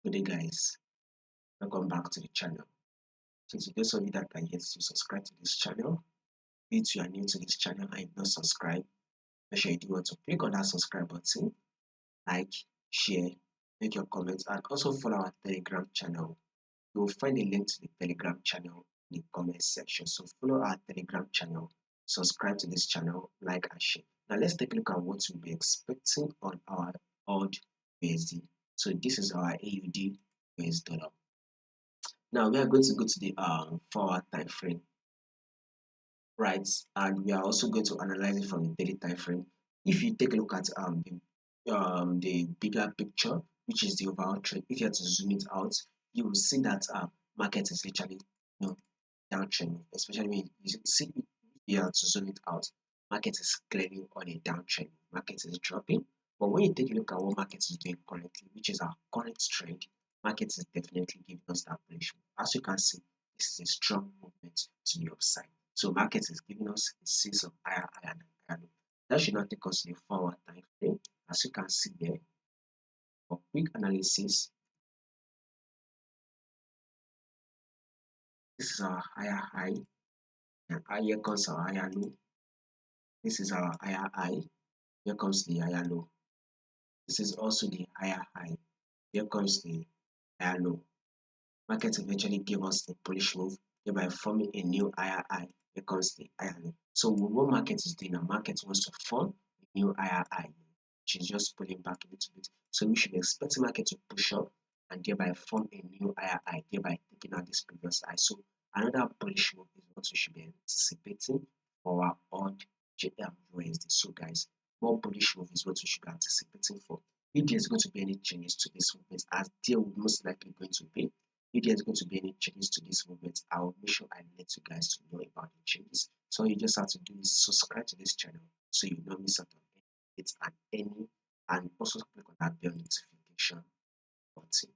Good day, guys. Welcome back to the channel. Since you those of you that are yet to subscribe to this channel, if you are new to this channel and you've not subscribed, make sure you do want to click on that subscribe button, like, share, make your comments, and also follow our Telegram channel. You will find a link to the Telegram channel in the comment section. So follow our Telegram channel, subscribe to this channel, like and share. Now let's take a look at what we'll be expecting on our AUD USD. So this is our AUD US dollar. Now we are going to go to the 4-hour time frame, right? And we are also going to analyze it from the daily time frame. If you take a look at the bigger picture, which is the overall trend, if you have to zoom it out, you will see that market is literally downtrend, especially when you see if you have to zoom it out, market is clearly on a downtrend. Market is dropping, but when you take a look at what market is doing currently, which is our current trend, market is definitely giving us that bullish move. As you can see, this is a strong movement to the upside. So market is giving us a series of higher and higher low. That should not take us to the 4-hour time frame. As you can see there, for quick analysis, this is our higher high, and here comes our higher low. This is our higher high. Here comes the higher low. This is also the higher high. Here comes the higher low. Market eventually gave us a bullish move, thereby forming a new higher high. Here comes the higher low. So what market is doing, the market wants to form a new higher high, which is just pulling back a little bit. So we should expect the market to push up and thereby form a new higher high, thereby taking out this previous high. So another bullish move is what we should be anticipating for our AUD USD. So guys, more bullish move is what we should be anticipating for. If there's going to be any changes to this movement, as there will most likely going to be, if there's going to be any changes to this movement, I will make sure I let you guys to know about the changes. So all you just have to do is subscribe to this channel so you don't miss out on it and also click on that bell notification button.